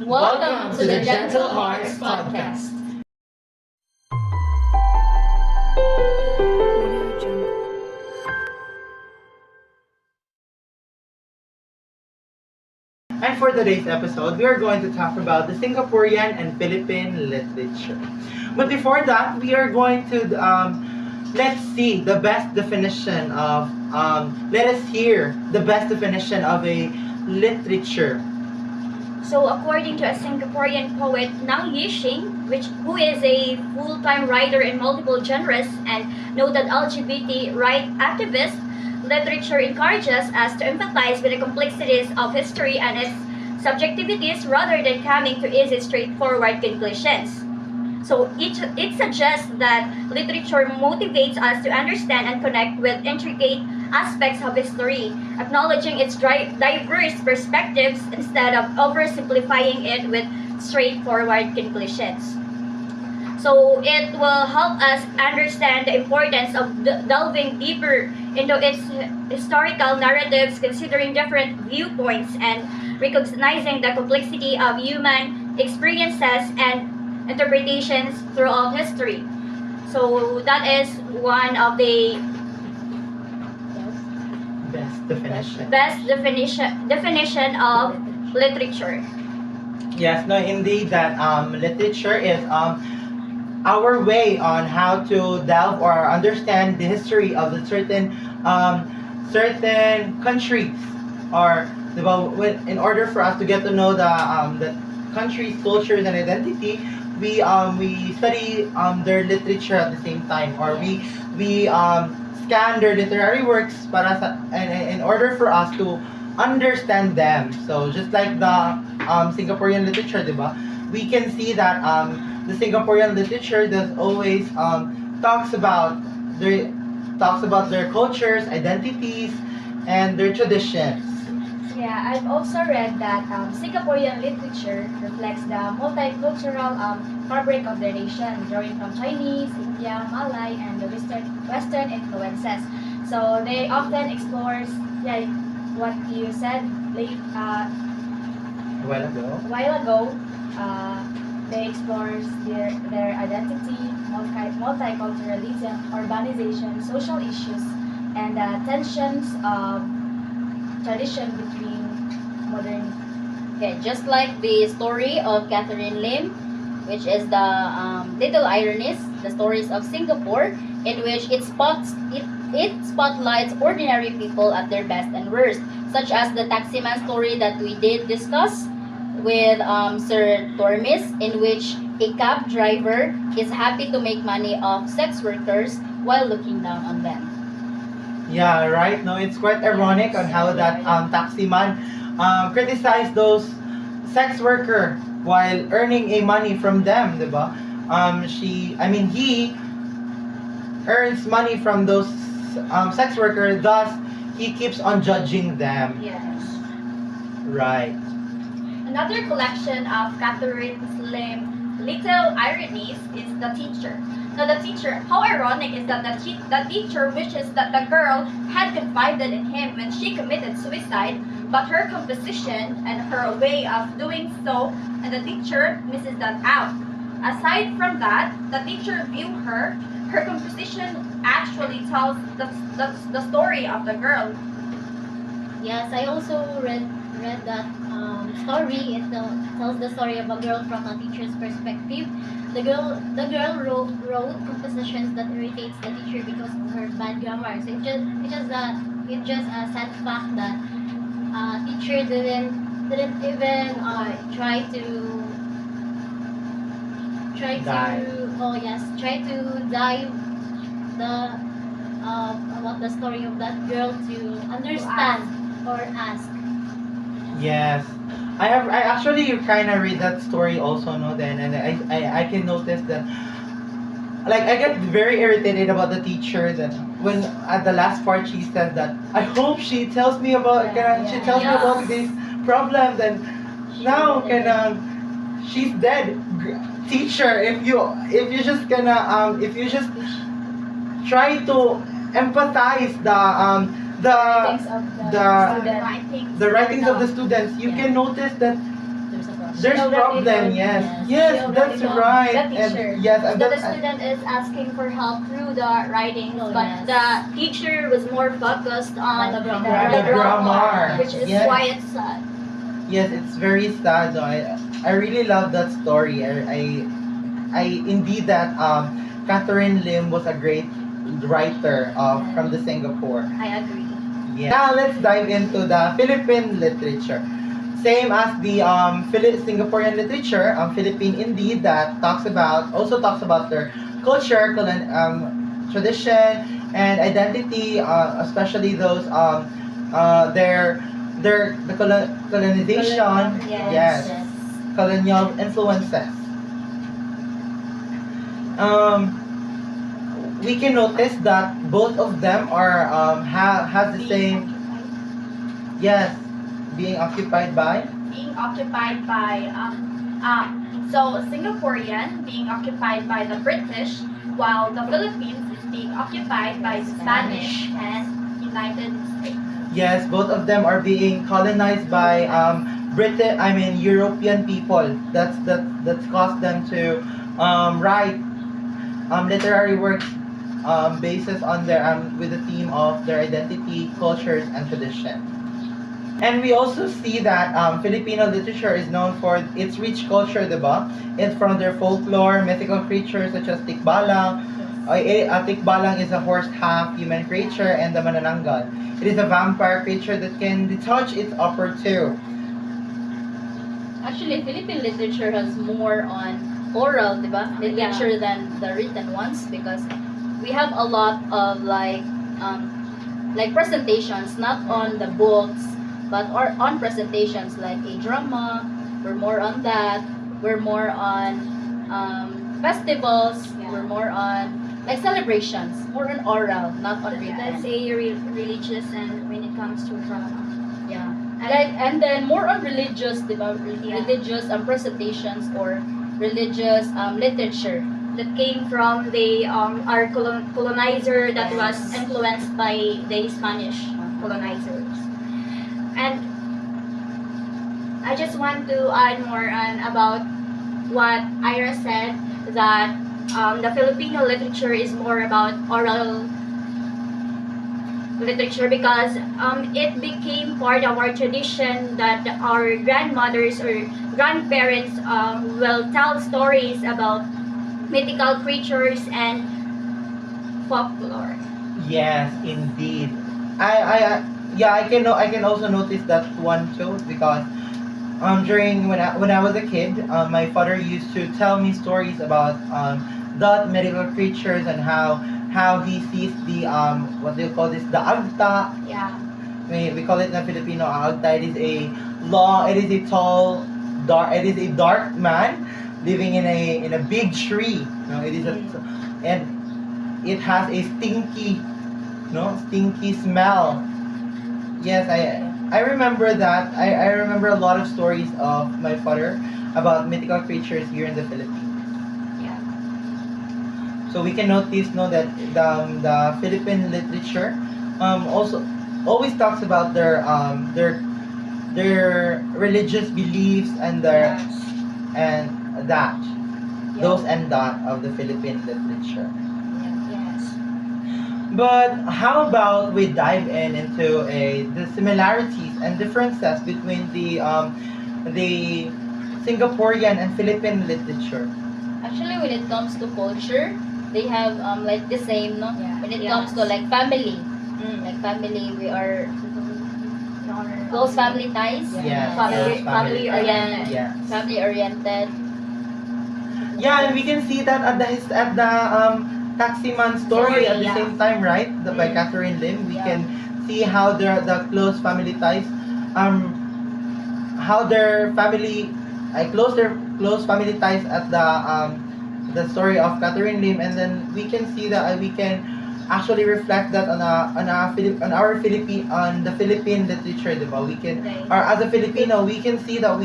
Welcome to the Gentle Hearts Podcast. And for today's episode, we are going to talk about the Singaporean and Philippine literature. But before that, we are going to let's see the best definition of let us hear the best definition of a literature. So according to a Singaporean poet, Nang Yishing, who is a full-time writer in multiple genres and noted LGBT right activist, literature encourages us to empathize with the complexities of history and its subjectivities rather than coming to easy, straightforward conclusions. So it suggests that literature motivates us to understand and connect with intricate aspects of history, acknowledging its diverse perspectives instead of oversimplifying it with straightforward conclusions. So it will help us understand the importance of delving deeper into its historical narratives, considering different viewpoints and recognizing the complexity of human experiences and interpretations throughout history. So that is one of the Best definition of literature. Yes, no, indeed, that literature is our way on how to delve or understand the history of the certain countries, or in order for us to get to know the country's cultures and identity, we study their literature at the same time, or we scan their literary works in order for us to understand them. So just like the Singaporean literature, diba? We can see that the Singaporean literature does always their talks about their cultures, identities, and their traditions. Yeah, I've also read that Singaporean literature reflects the multicultural fabric of the nation, drawing from Chinese, Indian, Malay, and the Western influences. So they often explores, yeah, what you said A while ago. They explores their identity, multiculturalism, urbanization, social issues, and tensions of tradition between modern. Okay, just like the story of Catherine Lim, which is the Little Ironies, the stories of Singapore, in which it spotlights ordinary people at their best and worst, such as the taximan story that we did discuss with Sir Tormis, in which a cab driver is happy to make money off sex workers while looking down on them. Yeah, right. No, it's quite ironic on how that taxi man criticized those sex worker while earning a money from them, diba? He earns money from those sex worker, thus he keeps on judging them. Yes. Right. Another collection of Catherine Lim Little Ironies is The Teacher. Now, The Teacher, how ironic is that the teacher wishes that the girl had confided in him when she committed suicide, but her composition and her way of doing so, and the teacher misses that out. Aside from that, the teacher view her composition actually tells the story of the girl. Yes, I also read that story. It tells the story of a girl from a teacher's perspective. The girl wrote compositions that irritates the teacher because of her bad grammar. So it just a sad fact that teacher didn't even try to dive the about the story of that girl to understand or ask. Yes. I actually kind of read that story also, no, then, and I can notice that, like, I get very irritated about the teacher that when at the last part she says that I hope she tells me about she tells me about this problem, then now she's dead. Teacher, if you just if you just try to empathize the Writings of the student. the writings of the students, you can notice that there's a problem. There's No, problem, that yes. Yes. Yes, No, that's that right. the teacher. And yes, So and the that's student is asking for help through the writings, Oh, but yes. the teacher was more focused on On the the grammar. grammar. which is Yes. why it's sad. yes, it's very sad. No, I really love that story. I indeed that Catherine Lim was a great writer from the Singapore. I agree. Yeah. Now let's dive into the Philippine literature. Same as the Singaporean literature, Philippine indeed that talks about their culture, tradition, and identity, especially those colonization, Yes. yes, colonial influences. Um, we can notice that both of them are has the same, yes, being occupied by. Being occupied by so Singaporean being occupied by the British, while the Philippines is being occupied by the Spanish and United States. Yes, both of them are being colonized by European people. That's caused them to write literary works basis on their with the theme of their identity, cultures, and tradition. And we also see that Filipino literature is known for its rich culture, diba? It's from their folklore, mythical creatures such as Tikbalang. Tikbalang is a horse half human creature, and the Manananggal. It is a vampire creature that can detach its upper two. Actually, Philippine literature has more on oral, diba? Literature than the written ones because we have a lot of like presentations, not on the books, but on presentations like a drama. We're more on that. We're more on festivals. Yeah. We're more on like celebrations. More on oral, not on Let's written. say religious and when it comes to drama. Yeah. And then more on religious, diba? Yeah. Religious presentations or religious literature. That came from the our colonizer that was influenced by the Spanish colonizers. And I just want to add more on about what Ira said that the Filipino literature is more about oral literature because it became part of our tradition that our grandmothers or grandparents will tell stories about mythical creatures and folklore. Yes, indeed. I can also notice that one too because during when I was a kid, my father used to tell me stories about that mythical creatures and how he sees the what do you call this, the agta. Yeah. We call it in Filipino agta. It is a tall it is a dark man living in a big tree. No, it is and it has a stinky smell. Yes, I remember that. I remember a lot of stories of my father about mythical creatures here in the Philippines. Yeah. So we can notice that the Philippine literature also always talks about their religious beliefs and their and that those and that of the Philippine literature. Yes. But how about we dive into the similarities and differences between the Singaporean and Philippine literature? Actually, when it comes to culture, they have like the same, no? Yeah. When it Yes. comes to like family, like family, we are close family ties. Yes, Family, yes, family Ayan. oriented. Yes. Family oriented. Yeah, and we can see that at the Taximan story at the Yeah. same time, right? By Mm. Catherine Lim, we Yeah. can see how the close family ties, how their family, their close family ties at the story of Catherine Lim, and then we can see that we can actually reflect that on the Philippine literature, diba? We can, Okay. or as a Filipino, we can see that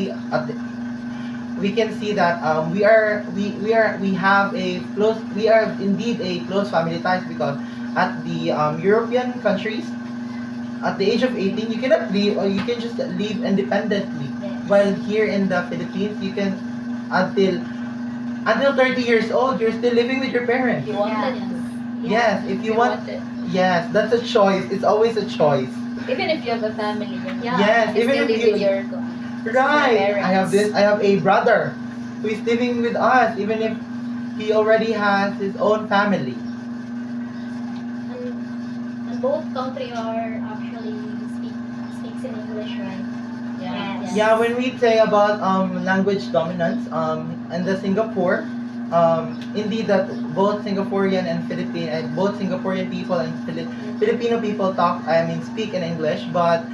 we can see that we are indeed a close family ties because at the European countries at the age of 18 you cannot leave, or you can just leave independently. Yes. While here in the Philippines, you can until 30 years old, you're still living with your parents. If you wanted Yeah. to. Yes, if you want. Yes, that's a choice. It's always a choice. Even if you have a family, you know, Yeah. Yes, you even still if live you. with your Right. I have parents. this. I have a brother who is living with us, even if he already has his own family. And both country are actually speaks in English, right? Yeah. Yes. Yeah, when we say about language dominance in the Singapore, indeed that both Singaporean and Philippine both Singaporean people and Filipino people speak in English, but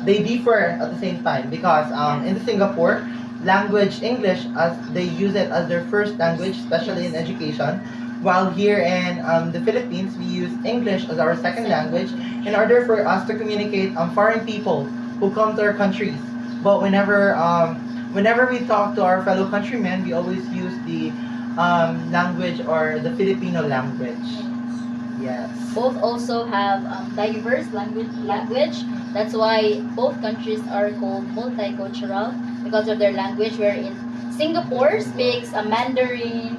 they differ at the same time because in the Singapore language English as they use it as their first language, especially in education, while here in the Philippines we use English as our second language in order for us to communicate foreign people who come to our countries. But whenever we talk to our fellow countrymen, we always use the language or the Filipino language. Yes. Both also have diverse language. That's why both countries are called multicultural because of their language. Wherein Singapore speaks a Mandarin.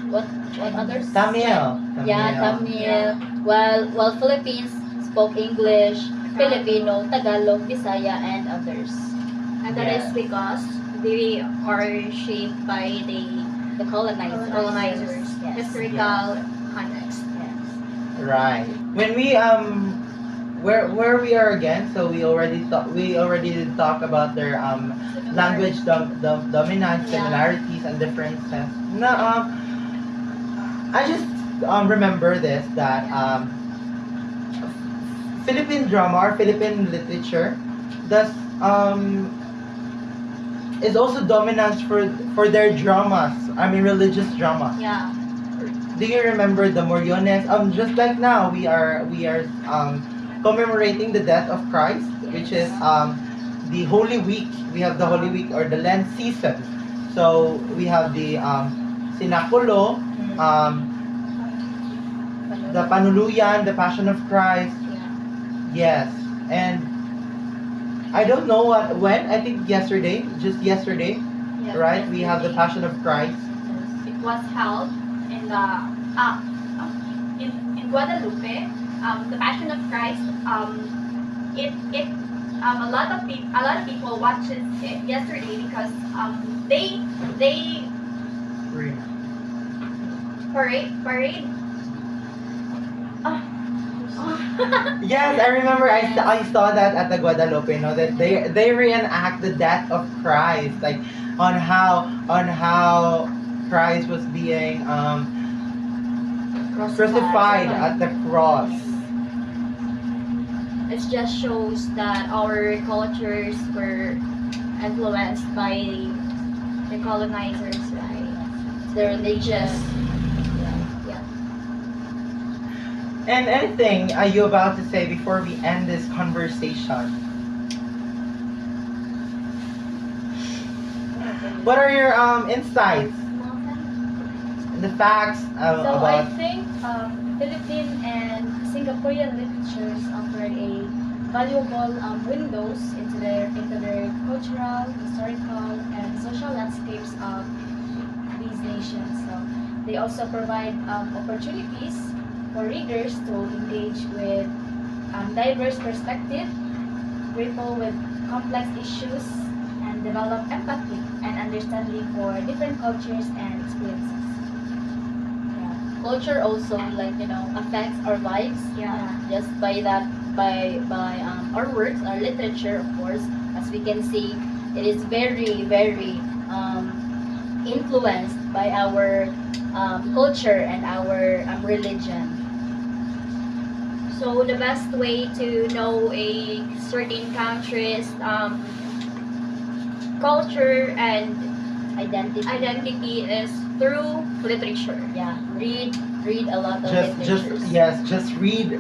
What others? Tamil. Yeah, Tamil. While Philippines spoke English, Filipino, Tagalog, Bisaya, and others. And that is Yes. because they are shaped by The colonizers. colonizers, Yes. historical context. Yes. Right. When we where we are again, so we already did talk about their language dominance, Yeah. similarities and differences. No, I just remember this that Philippine drama or Philippine literature does is also dominant for their dramas. I mean religious drama. Yeah. Do you remember the Moriones? Just like now we are commemorating the death of Christ, which is the Holy Week. We have the Holy Week or the Lent season. So we have the Sinakulo, the Panuluyan, the Passion of Christ. Yes, and I don't know when. I think yesterday, just yesterday, right? We have the Passion of Christ. It was held in the in Guadalupe. The Passion of Christ. It a lot of people watched it yesterday because they parade. Yes, I remember. I saw that at the Guadalupe. No, that they reenact the death of Christ, like on how Christ was being crucified at the cross. It just shows that our cultures were influenced by the colonizers, right? Their religious. Yeah. And anything are you about to say before we end this conversation? What are your insights, the facts So I about? think Philippine and Singaporean literatures offer a valuable windows into their cultural, historical, and social landscapes of these nations. So they also provide opportunities for readers to engage with diverse perspectives, grapple with complex issues, and develop empathy and understanding for different cultures and experiences. Culture also affects our lives Yeah. just by our works, our literature, of course. As we can see, it is very very influenced by our culture and our religion. So the best way to know a certain country's culture and identity is through literature. Yeah, read a lot of Just literatures. just read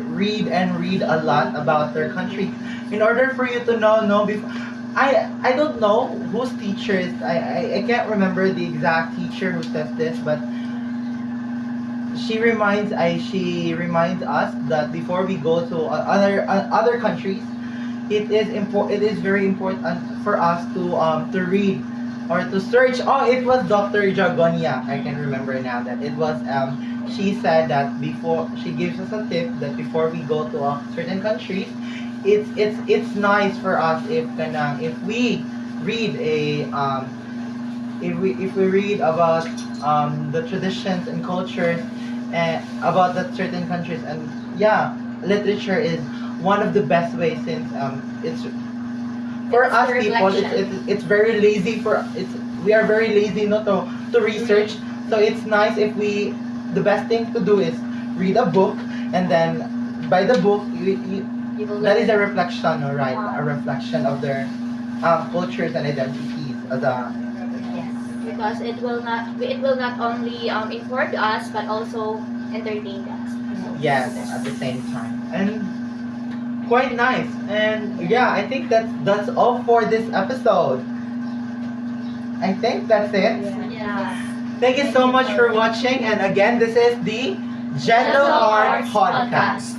and read a lot about their country in order for you to know before. I don't know whose teacher is. I can't remember the exact teacher who says this, but she reminds us that before we go to other countries, it is very important for us to read or to search. Oh, it was Dr. Jagonia. I can remember now that it was she said that before she gives us a tip that before we go to certain countries, it's nice for us if we read if we read about the traditions and cultures and about that certain countries. And yeah, literature is one of the best ways since it's for It's us the people reflection. it's very lazy for it's we are very lazy not to research. So it's nice if we the best thing to do is read a book, and then by the book You will that is a learn. reflection, all right, a reflection of their cultures and identities as a Yes. Because it will not only inform us but also entertain us. yes at the same time. And quite nice. And yeah, I think that's all for this episode. I think that's it. Yeah. Thank you so much for watching. And again, this is the Gentle Gentle Art Arts Podcast. Podcast.